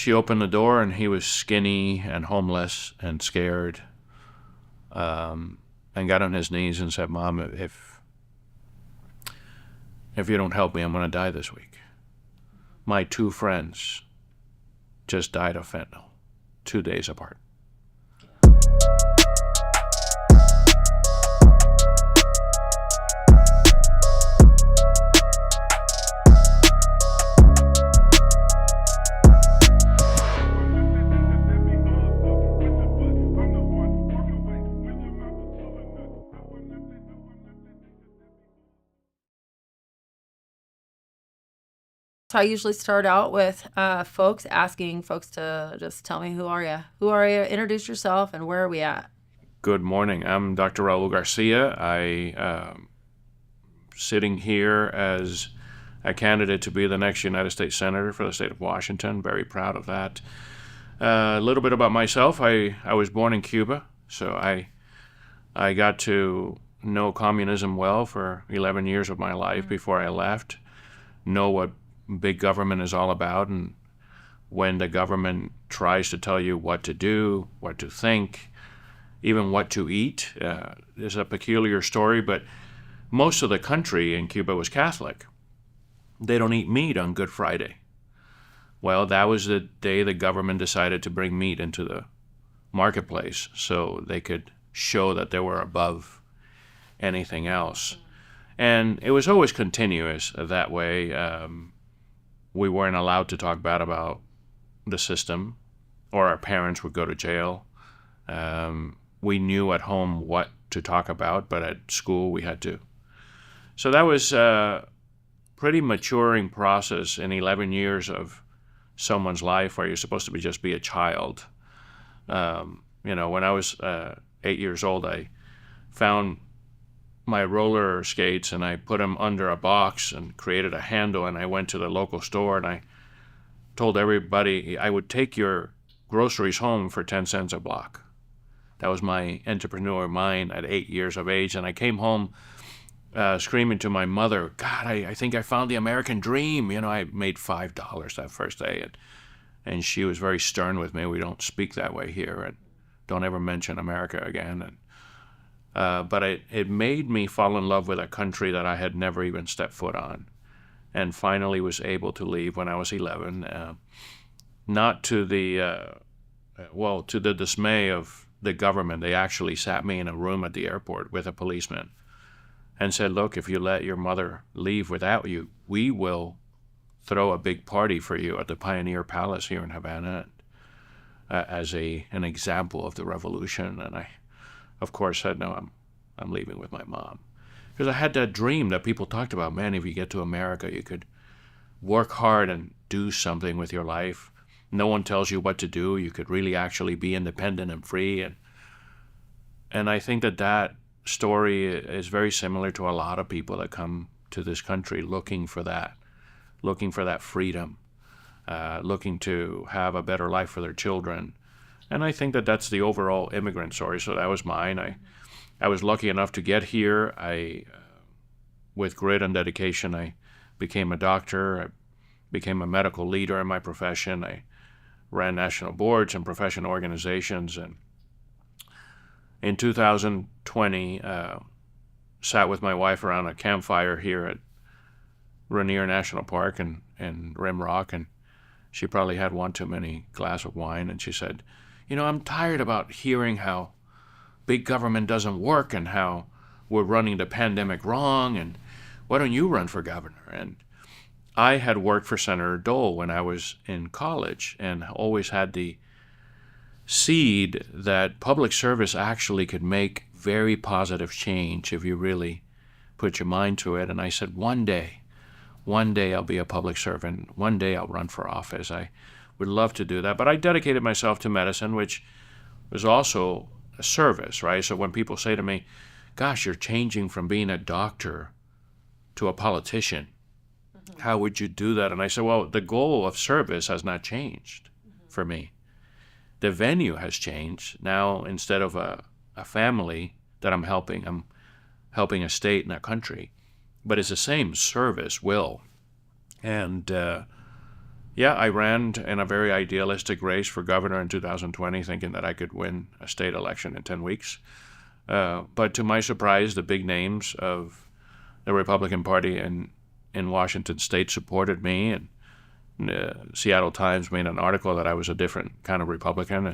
she opened the door, and he was skinny and homeless and scared, and got on his knees and said, "Mom, if you don't help me, I'm going to die this week. My 2 friends just died of fentanyl, 2 days apart." So I usually start out with asking folks to just tell me, who are you? Who are you? Introduce yourself, and where are we at? Good morning. I'm Dr. Raul Garcia. Sitting here as a candidate to be the next United States Senator for the state of Washington. Very proud of that. A little bit about myself. I was born in Cuba, so I got to know communism well for 11 years of my life before I left. Know what big government is all about, and when the government tries to tell you what to do, what to think, even what to eat. There's a peculiar story, but most of the country in Cuba was Catholic. They don't eat meat on Good Friday. Well, that was the day the government decided to bring meat into the marketplace so they could show that they were above anything else. And it was always continuous that way. We weren't allowed to talk bad about the system, or our parents would go to jail. We knew at home what to talk about, but at school we had to. So that was a pretty maturing process in 11 years of someone's life where you're supposed to just be a child. When I was 8 years old, I found my roller skates and I put them under a box and created a handle, and I went to the local store and I told everybody I would take your groceries home for 10 cents a block. That was my entrepreneur mind at 8 years of age, and I came home screaming to my mother, "God, I think I found the American dream." I made $5 that first day, and she was very stern with me. "We don't speak that way here, and don't ever mention America again." But it made me fall in love with a country that I had never even stepped foot on, and finally was able to leave when I was 11. Not to the dismay of the government. They actually sat me in a room at the airport with a policeman and said, "Look, if you let your mother leave without you, we will throw a big party for you at the Pioneer Palace here in Havana as an example of the revolution." And I, of course, said, "No, I'm leaving with my mom." Because I had that dream that people talked about. Man, if you get to America, you could work hard and do something with your life. No one tells you what to do. You could really actually be independent and free. And I think that story is very similar to a lot of people that come to this country looking for that freedom, looking to have a better life for their children. And I think that's the overall immigrant story. So that was mine. I was lucky enough to get here. With grit and dedication, I became a doctor. I became a medical leader in my profession. I ran national boards and professional organizations. And in 2020, sat with my wife around a campfire here at Rainier National Park in Rimrock, and she probably had one too many glass of wine, and she said, "I'm tired about hearing how big government doesn't work and how we're running the pandemic wrong, and why don't you run for governor?" And I had worked for Senator Dole when I was in college and always had the seed that public service actually could make very positive change if you really put your mind to it. And I said, one day I'll be a public servant. One day I'll run for office. I would love to do that. But I dedicated myself to medicine, which was also a service, right? So when people say to me, "Gosh, you're changing from being a doctor to a politician. How would you do that?" And I said, well, the goal of service has not changed for me. The venue has changed. Now, instead of a family that I'm helping a state and a country. But it's the same service will. And Yeah, I ran in a very idealistic race for governor in 2020, thinking that I could win a state election in 10 weeks. But to my surprise, the big names of the Republican Party in Washington state supported me, and the Seattle Times made an article that I was a different kind of Republican,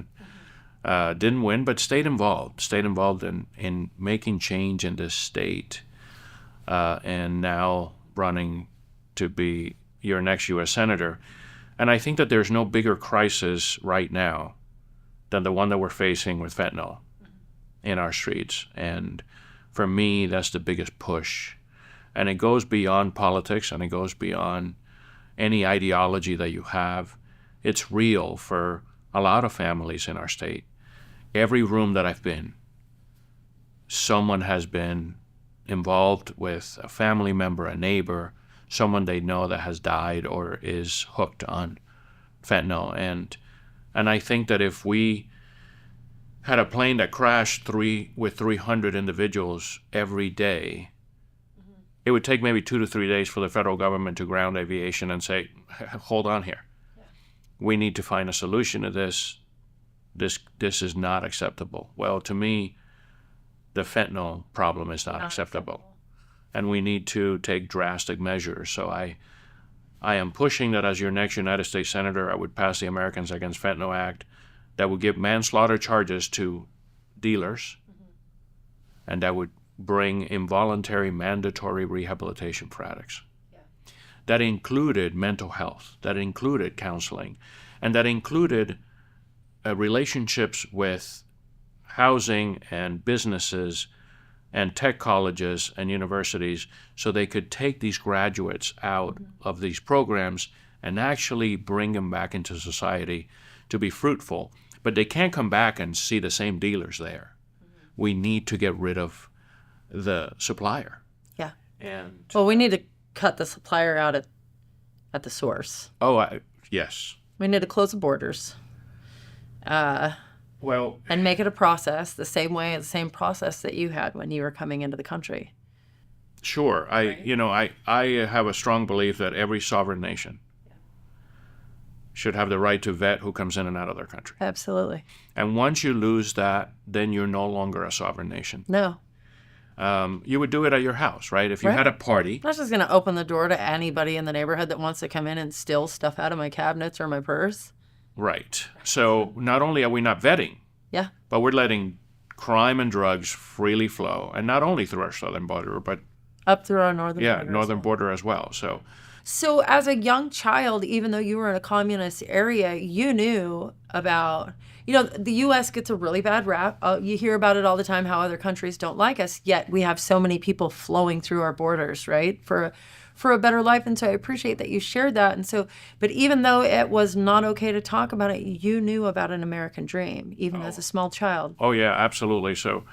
and didn't win, but stayed involved in making change in this state, and now running to be your next U.S. Senator. And I think that there's no bigger crisis right now than the one that we're facing with fentanyl in our streets. And for me, that's the biggest push. And it goes beyond politics, and it goes beyond any ideology that you have. It's real for a lot of families in our state. Every room that I've been, someone has been involved with a family member, a neighbor, someone they know that has died or is hooked on fentanyl. And I think that if we had a plane that crashed with 300 individuals every day, it would take maybe 2 to 3 days for the federal government to ground aviation and say, hold on here. Yeah. We need to find a solution to this. This is not acceptable. Well, to me, the fentanyl problem is not acceptable. And we need to take drastic measures. So I am pushing that as your next United States Senator, I would pass the Americans Against Fentanyl Act that would give manslaughter charges to dealers, and that would bring involuntary mandatory rehabilitation for addicts. Yeah. That included mental health, that included counseling, and that included relationships with housing and businesses and tech colleges and universities, so they could take these graduates out of these programs and actually bring them back into society to be fruitful. But they can't come back and see the same dealers there. We need to get rid of the supplier. Yeah. And well, we need to cut the supplier out at the source. Yes. We need to close the borders. And make it a process the same process that you had when you were coming into the country. Sure. I have a strong belief that every sovereign nation should have the right to vet who comes in and out of their country. Absolutely. And once you lose that, then you're no longer a sovereign nation. No. You would do it at your house, right? If you had a party. I'm not just going to open the door to anybody in the neighborhood that wants to come in and steal stuff out of my cabinets or my purse. Right. So not only are we not vetting, but we're letting crime and drugs freely flow, and not only through our southern border, but up through our northern border as well. So as a young child, even though you were in a communist area, you knew about, the U.S. gets a really bad rap. You hear about it all the time, how other countries don't like us, yet we have so many people flowing through our borders, right, for a better life. And so I appreciate that you shared that. And so, but even though it was not okay to talk about it, you knew about an American dream, even as a small child. Oh, yeah, absolutely. So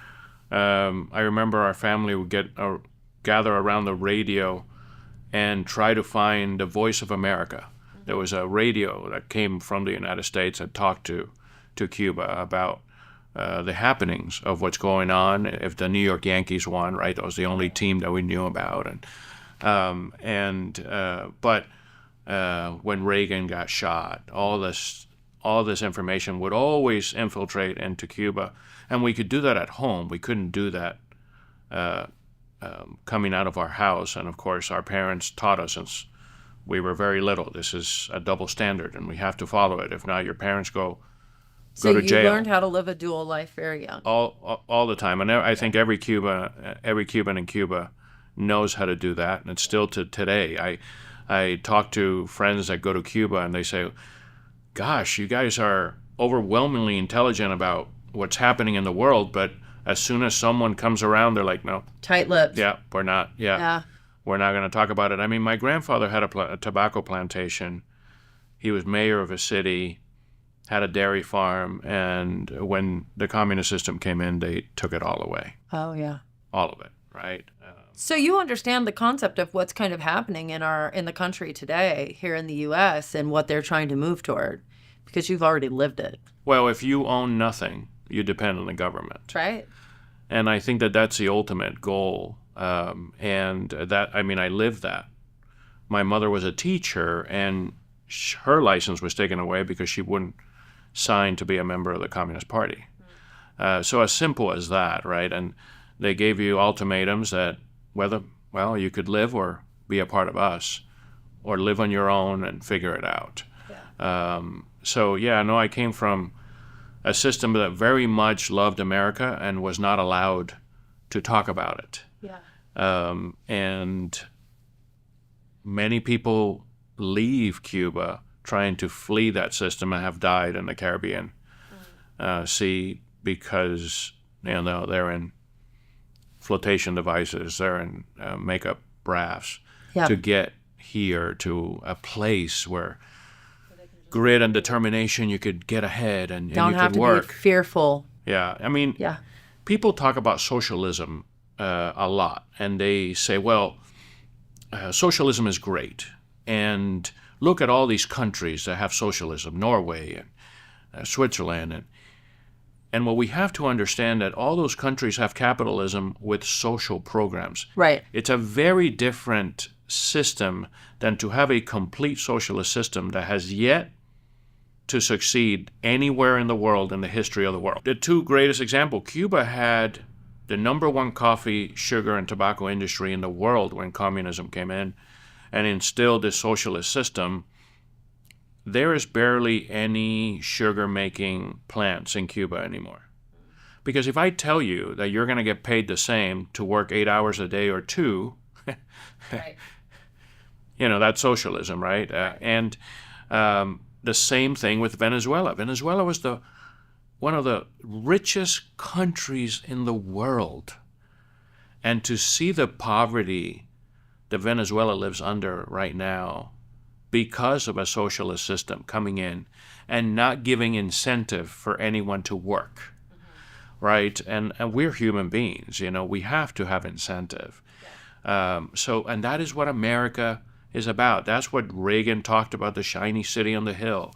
I remember our family would gather around the radio and try to find the voice of America. There was a radio that came from the United States and talked to Cuba about the happenings of what's going on. If the New York Yankees won, right, that was the only team that we knew about. But when Reagan got shot, all this information would always infiltrate into Cuba, and we could do that at home. We couldn't do that coming out of our house. And of course, our parents taught us since we were very little, this is a double standard, and we have to follow it. If not, your parents go to jail. So you learned how to live a dual life very young. All the time, and I think every Cuban in Cuba knows how to do that, and it's still to today. I talk to friends that go to Cuba, and they say, gosh, you guys are overwhelmingly intelligent about what's happening in the world, but as soon as someone comes around, they're like, no. Tight-lipped. Yeah, we're not. Yeah. We're not going to talk about it. I mean, my grandfather had a tobacco plantation. He was mayor of a city, had a dairy farm, and when the communist system came in, they took it all away. Oh, yeah. All of it, right? So you understand the concept of what's kind of happening in the country today here in the U.S. and what they're trying to move toward, because you've already lived it. Well, if you own nothing, you depend on the government. Right. And I think that that's the ultimate goal. And I lived that. My mother was a teacher, and her license was taken away because she wouldn't sign to be a member of the Communist Party. So as simple as that, right? And they gave you ultimatums that whether, well, you could live or be a part of us, or live on your own and figure it out. Yeah. So yeah, no, I came from a system that very much loved America and was not allowed to talk about it. Yeah. And many people leave Cuba trying to flee that system and have died in the Caribbean Sea because they're in flotation devices, they're in makeup rafts to get here to a place where grit and determination, you could get ahead and you could work. Don't have to be fearful. Yeah, I mean, people talk about socialism a lot, and they say, well, socialism is great, and look at all these countries that have socialism, Norway and Switzerland, and what we have to understand that all those countries have capitalism with social programs. Right. It's a very different system than to have a complete socialist system that has yet to succeed anywhere in the world in the history of the world. The two greatest examples, Cuba had the number one coffee, sugar, and tobacco industry in the world when communism came in and instilled this socialist system. There is barely any sugar-making plants in Cuba anymore. Because if I tell you that you're going to get paid the same to work 8 hours a day or 2, Right. That's socialism, right? And the same thing with Venezuela. Venezuela was one of the richest countries in the world. And to see the poverty that Venezuela lives under right now because of a socialist system coming in and not giving incentive for anyone to work, right? And we're human beings, we have to have incentive. And that is what America is about. That's what Reagan talked about, the shiny city on the hill,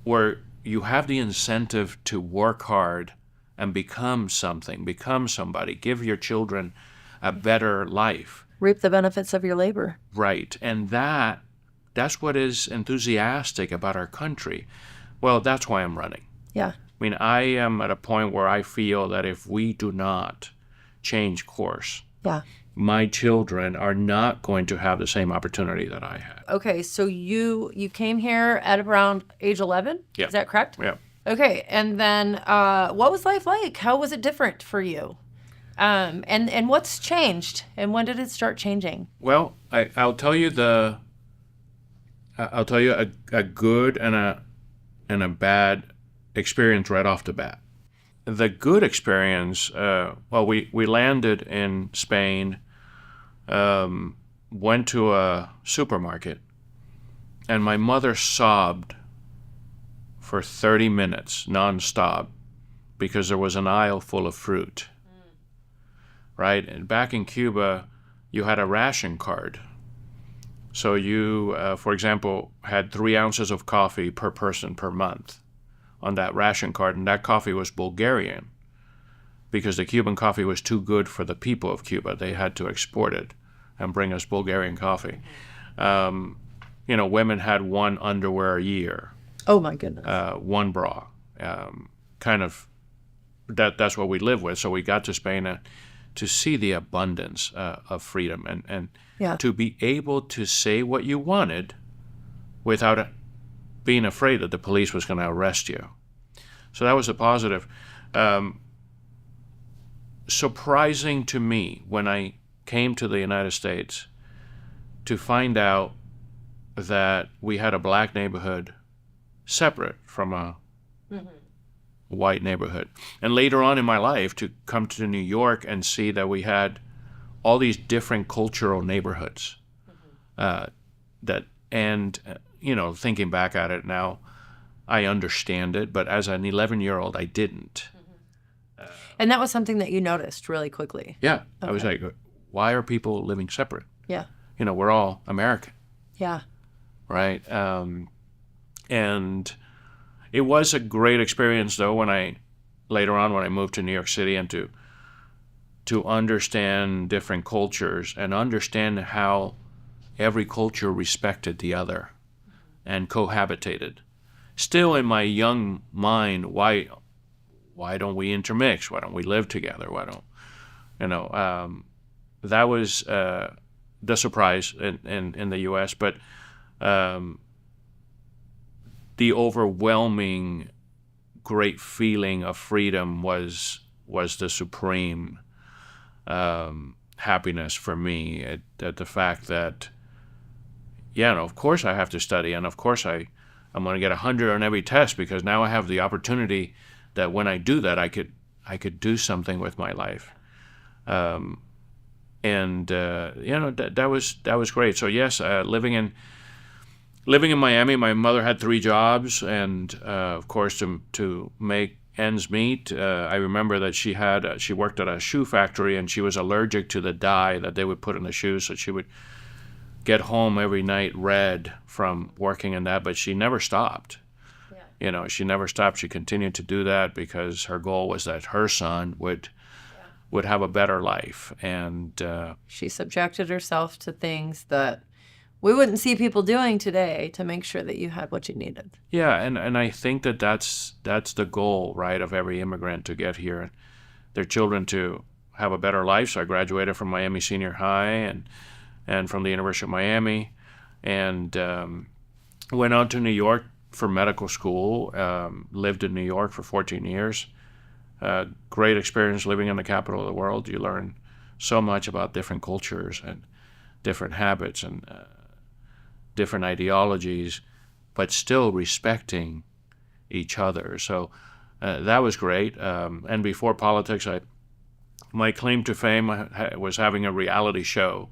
where you have the incentive to work hard and become something, become somebody, give your children a better life. Reap the benefits of your labor. Right. And that's what is enthusiastic about our country. Well, that's why I'm running. Yeah. I mean, I am at a point where I feel that if we do not change course, my children are not going to have the same opportunity that I had. Okay, so you came here at around age 11? Yeah. Is that correct? Yeah. Okay, and then what was life like? How was it different for you? And what's changed? And when did it start changing? Well, I'll tell you a good and a bad experience right off the bat. The good experience, we landed in Spain, went to a supermarket, and my mother sobbed for 30 minutes nonstop because there was an aisle full of fruit. Right? And back in Cuba, you had a ration card. So you, for example, had 3 ounces of coffee per person per month on that ration card, and that coffee was Bulgarian because the Cuban coffee was too good for the people of Cuba. They had to export it and bring us Bulgarian coffee. Women had 1 underwear a year. Oh, my goodness. 1 bra. That's what we live with. So we got to Spain to see the abundance of freedom and to be able to say what you wanted without being afraid that the police was going to arrest you. So that was a positive. Surprising to me when I came to the United States to find out that we had a black neighborhood separate from a white neighborhood. And later on in my life to come to New York and see that we had all these different cultural neighborhoods thinking back at it now, I understand it, but as an 11-year-old, I didn't. And that was something that you noticed really quickly. Yeah. Okay. I was like, why are people living separate? Yeah. We're all American. Yeah. Right? And it was a great experience, though, when I moved to New York City and to understand different cultures and understand how every culture respected the other. and cohabitated. Still in my young mind, why don't we intermix? Why don't we live together? Why don't, that was the surprise in the U.S., but the overwhelming great feeling of freedom was the supreme happiness for me at the fact that, of course I have to study, and of course I'm going to get 100 on every test, because now I have the opportunity that when I do that, I could do something with my life. That was great. So yes, living in Miami, my mother had 3 jobs, and of course to make ends meet. I remember that she worked at a shoe factory, and she was allergic to the dye that they would put in the shoes, so she would get home every night red from working in that, but she never stopped. Yeah. She never stopped. She continued to do that because her goal was that her son would have a better life. And she subjected herself to things that we wouldn't see people doing today to make sure that you had what you needed. Yeah, and I think that's the goal, right, of every immigrant to get here, and their children to have a better life. So I graduated from Miami Senior High and from the University of Miami, and went on to New York for medical school. Lived in New York for 14 years. Great experience living in the capital of the world. You learn so much about different cultures and different habits and different ideologies, but still respecting each other. So that was great. And before politics, my claim to fame was having a reality show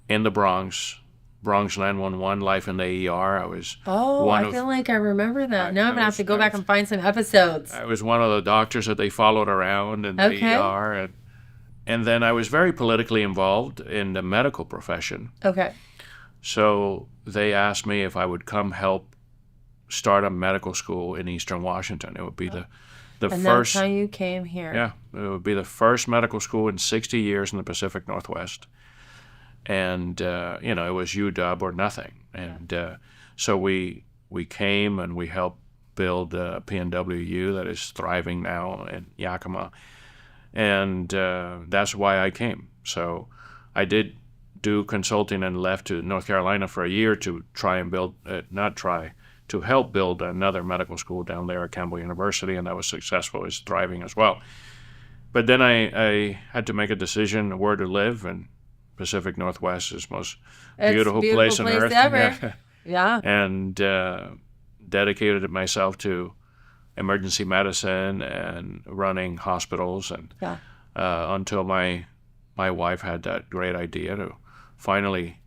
in the Bronx 911, Life in the ER. I was I feel like I remember that. Now I'm going to have to go back and find some episodes. I was one of the doctors that they followed around in the ER. And then I was very politically involved in the medical profession. Okay. So they asked me if I would come help start a medical school in Eastern Washington. It would be the and first. That's how you came here. Yeah, it would be the first medical school in 60 years in the Pacific Northwest. And, it was UW or nothing. And so we came and we helped build PNWU that is thriving now in Yakima. And that's why I came. So I did do consulting and left to North Carolina for a year to try and to help build another medical school down there at Campbell University, and that was successful. It's thriving as well. But then I had to make a decision where to live, and Pacific Northwest is the most beautiful place on earth. Ever. Yeah. And dedicated myself to emergency medicine and running hospitals, and until my wife had that great idea to finally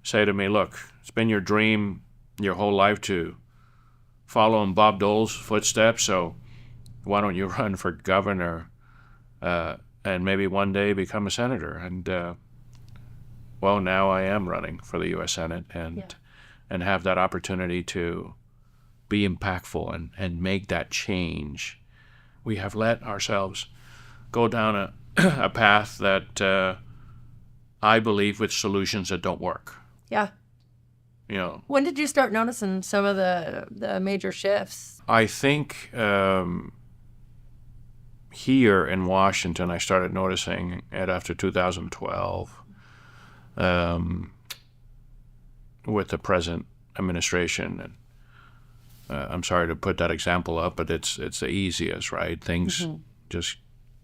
say to me, look, it's been your dream your whole life to follow in Bob Dole's footsteps, so why don't you run for governor and maybe one day become a senator? And now I am running for the U.S. Senate and have that opportunity to be impactful and make that change. We have let ourselves go down a path that I believe with solutions that don't work. Yeah. When did you start noticing some of the major shifts? I think here in Washington, I started noticing it after 2012 with the present administration. And I'm sorry to put that example up, but it's the easiest, right? Things just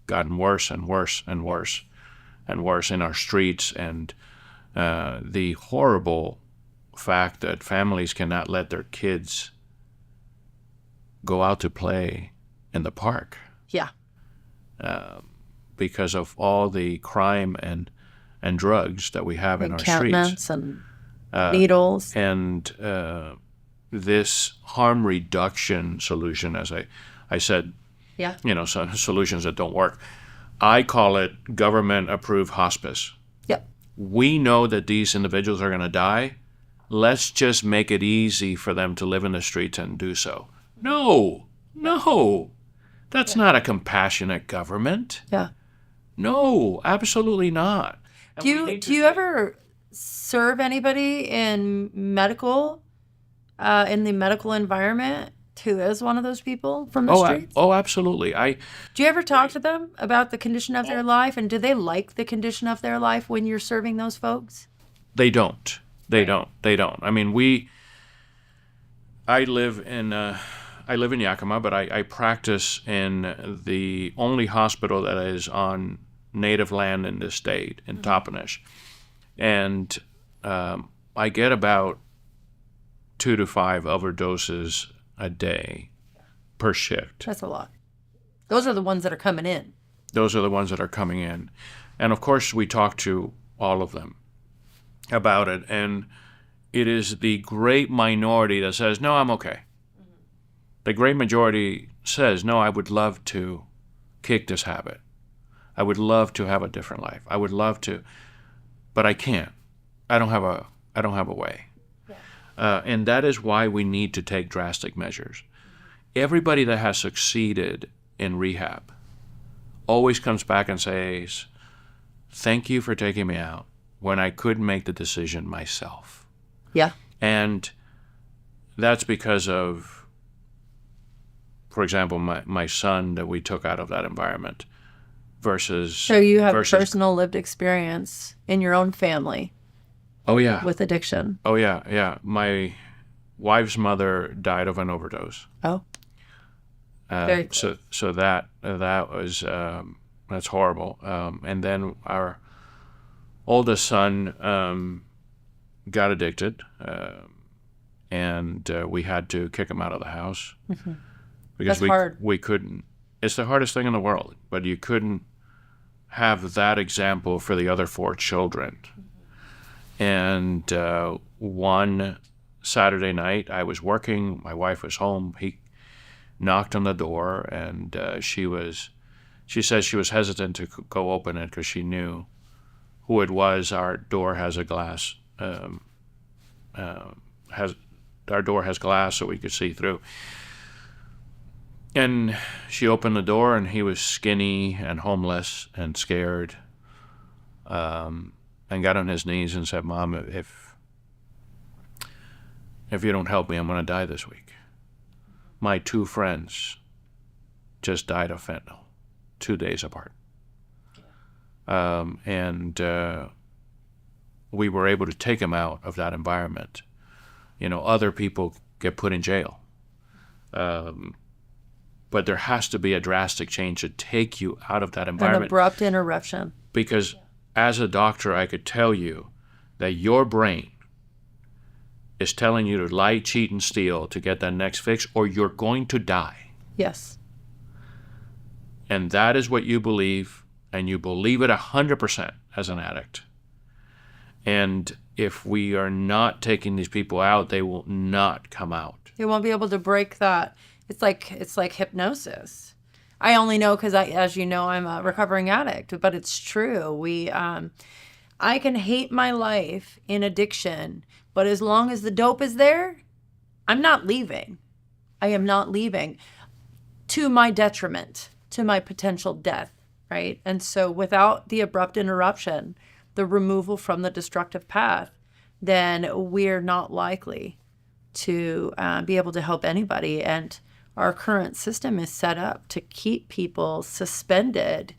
gotten worse and worse and worse and worse in our streets, and the horrible fact that families cannot let their kids go out to play in the park. Yeah. Because of all the crime and drugs that we have in our streets. And needles. And this harm reduction solution, as I said, solutions that don't work. I call it government-approved hospice. Yep. We know that these individuals are going to die. Let's just make it easy for them to live in the streets and do so. No. That's not a compassionate government. Yeah. No, absolutely not. Do you ever serve anybody in medical in the medical environment who is one of those people from the streets? Absolutely. Do you ever talk to them about the condition of their life, and do they like the condition of their life when you're serving those folks? They don't. They don't. I mean, I live in Yakima, but I practice in the only hospital that is on native land in this state, in Toppenish. And I get about 2 to 5 overdoses a day per shift. That's a lot. Those are the ones that are coming in. Those are the ones that are coming in. And of course, we talk to all of them about it. And it is the great minority that says, no, I'm okay. The great majority says, no, I would love to kick this habit. I would love to have a different life. I would love to, but I can't. I don't have a way. And that is why we need to take drastic measures. Everybody that has succeeded in rehab always comes back and says, thank you for taking me out when I couldn't make the decision myself. Yeah. And that's because of, for example, my son that we took out of that environment versus... So you have personal lived experience in your own family. Oh, yeah. With addiction. Oh, yeah, yeah. My wife's mother died of an overdose. Oh. Very cool. So that was, that's horrible. And then our oldest son got addicted, and we had to kick him out of the house. Mm-hmm. Because That's hard. We couldn't. It's the hardest thing in the world, but you couldn't have that example for the other 4 children. And one Saturday night, I was working. My wife was home. He knocked on the door, and she said she was hesitant to go open it because she knew who it was. Our door has a glass. Our door has glass, so we could see through. And she opened the door, and he was skinny and homeless and scared. And got on his knees and said, Mom, if you don't help me, I'm going to die this week. My 2 friends just died of fentanyl 2 days apart. And we were able to take him out of that environment. You know, other people get put in jail. But there has to be a drastic change to take you out of that environment. An abrupt interruption. Because as a doctor, I could tell you that your brain is telling you to lie, cheat, and steal to get that next fix, or you're going to die. Yes. And that is what you believe, and you believe it 100% as an addict. And if we are not taking these people out, they will not come out. They won't be able to break that. It's like hypnosis. I only know because, as you know, I'm a recovering addict, but it's true. I can hate my life in addiction, but as long as the dope is there, I'm not leaving. I am not leaving to my detriment, to my potential death, right? And so without the abrupt interruption, the removal from the destructive path, then we're not likely to be able to help anybody. And our current system is set up to keep people suspended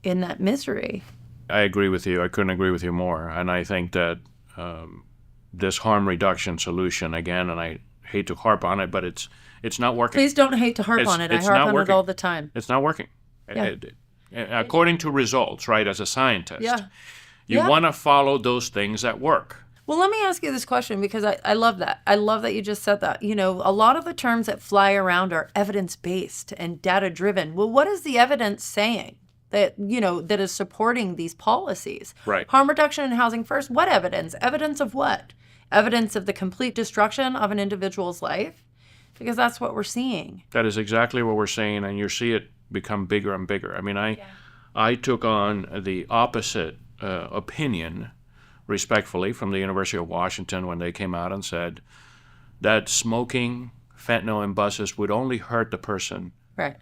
in that misery. I agree with you. I couldn't agree with you more. And I think that this harm reduction solution, again, and I hate to harp on it, but it's not working. Please don't hate to harp on it. I harp on it all the time. It's not working. Yeah. According to results, right, as a scientist, you Yeah. want to follow those things that work. Well, let me ask you this question because I love that. I love that you just said that. You know, a lot of the terms that fly around are evidence-based and data-driven. Well, what is the evidence saying that, you know, that is supporting these policies? Right. Harm reduction and housing first. What evidence? Evidence of what? Evidence of the complete destruction of an individual's life? Because that's what we're seeing. That is exactly what we're seeing, and you see it become bigger and bigger. I mean, I took on the opposite opinion, respectfully, from the University of Washington when they came out and said that smoking fentanyl in buses would only hurt the person Right.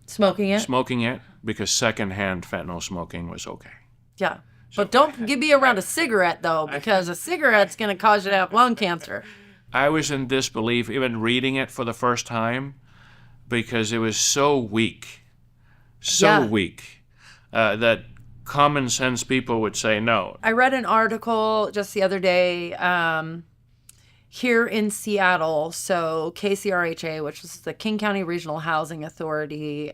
Smoking it? Because secondhand fentanyl smoking was okay. Yeah. But don't be around a cigarette, though, because a cigarette's going to cause you to have lung cancer. I was in disbelief even reading it for the first time because it was so weak, Yeah. that common sense people would say no. I read an article just the other day here in Seattle. So KCRHA, which is the King County Regional Housing Authority,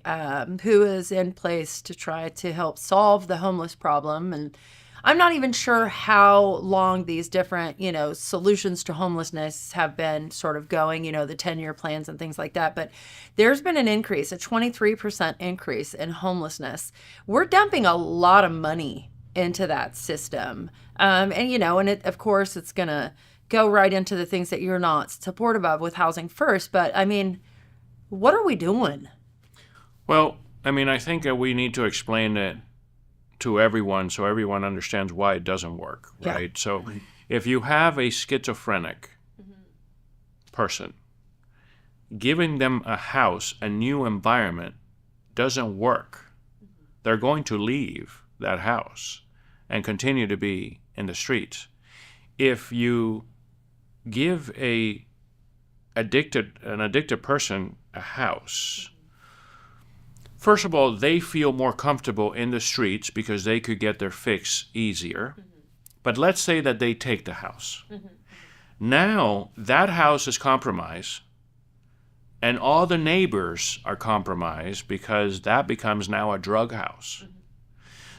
who is in place to try to help solve the homeless problem. And I'm not even sure how long these different, solutions to homelessness have been sort of going, the 10-year plans and things like that. But there's been an increase, a 23% increase in homelessness. We're dumping a lot of money into that system. And it, of course, it's going to go right into the things that you're not supportive of with Housing First. But I mean, what are we doing? Well, I think that we need to explain it to everyone so everyone understands why it doesn't work, right? So if you have a schizophrenic person, giving them a house, a new environment, doesn't work. They're going to leave that house and continue to be in the streets. If you give an addicted person a house, first of all, they feel more comfortable in the streets because they could get their fix easier. But let's say that they take the house. Now that house is compromised, and all the neighbors are compromised because that becomes now a drug house.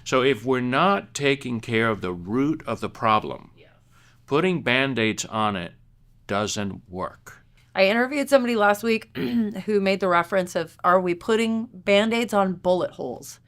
So if we're not taking care of the root of the problem, putting Band-Aids on it doesn't work. I interviewed somebody last week who made the reference of, are we putting Band-Aids on bullet holes?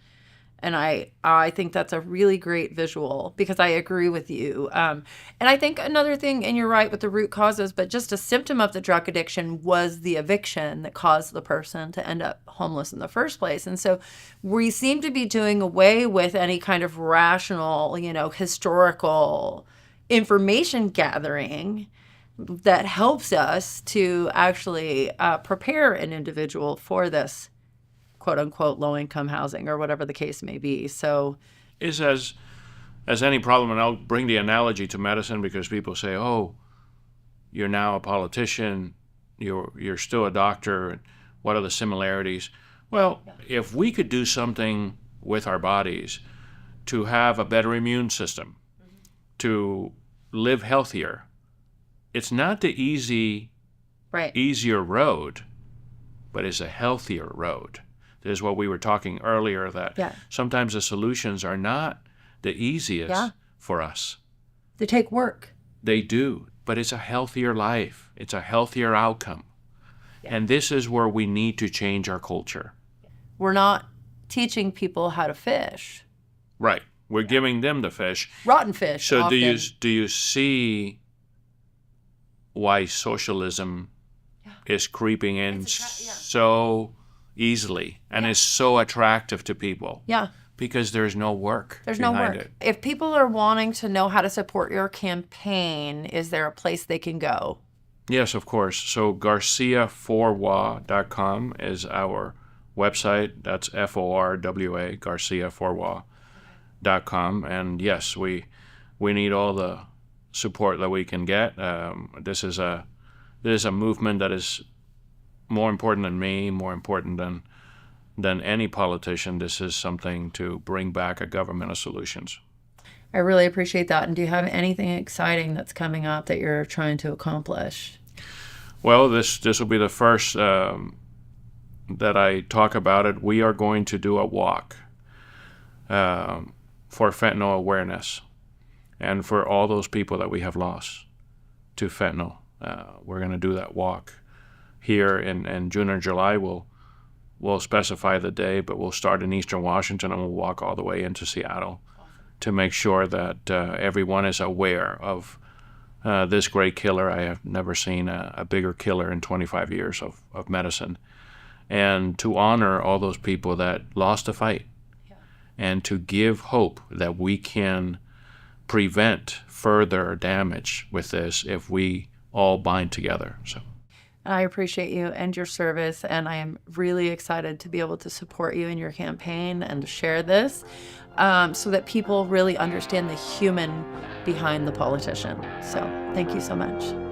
And I think that's a really great visual because I agree with you. And I think another thing, and you're right with the root causes, but just a symptom of the drug addiction was the eviction that caused the person to end up homeless in the first place. And so we seem to be doing away with any kind of rational, historical information gathering that helps us to actually prepare an individual for this quote unquote low income housing or whatever the case may be. So is as any problem, and I'll bring the analogy to medicine because people say, oh, you're now a politician, you're still a doctor, what are the similarities? Well, if we could do something with our bodies to have a better immune system, to live healthier, it's not the easier road, but it's a healthier road. This is what we were talking earlier, that sometimes the solutions are not the easiest for us. They take work. They do, but it's a healthier life. It's a healthier outcome. And this is where we need to change our culture. We're not teaching people how to fish. Right. We're giving them the fish. Rotten fish. So often. do you see why socialism is creeping in so easily and is so attractive to people? Yeah. Because there's no work. There's no behind work. it. If people are wanting to know how to support your campaign, is there a place they can go? Yes, of course. So garciaforwa.com is our website. That's FORWA, garciaforwa.com. And yes, we need all the support that we can get. This is a movement that is more important than me, more important than any politician. This is something to bring back a government of solutions. I really appreciate that. And do you have anything exciting that's coming up that you're trying to accomplish? Well, this will be the first that I talk about it. We are going to do a walk for fentanyl awareness and for all those people that we have lost to fentanyl. We're going to do that walk here in June or July. We'll specify the day, but we'll start in Eastern Washington and we'll walk all the way into Seattle to make sure that everyone is aware of this great killer. I have never seen a bigger killer in 25 years of medicine. And to honor all those people that lost the fight and to give hope that we can prevent further damage with this if we all bind together. So I appreciate you and your service, and I am really excited to be able to support you in your campaign and to share this so that people really understand the human behind the politician. So thank you so much.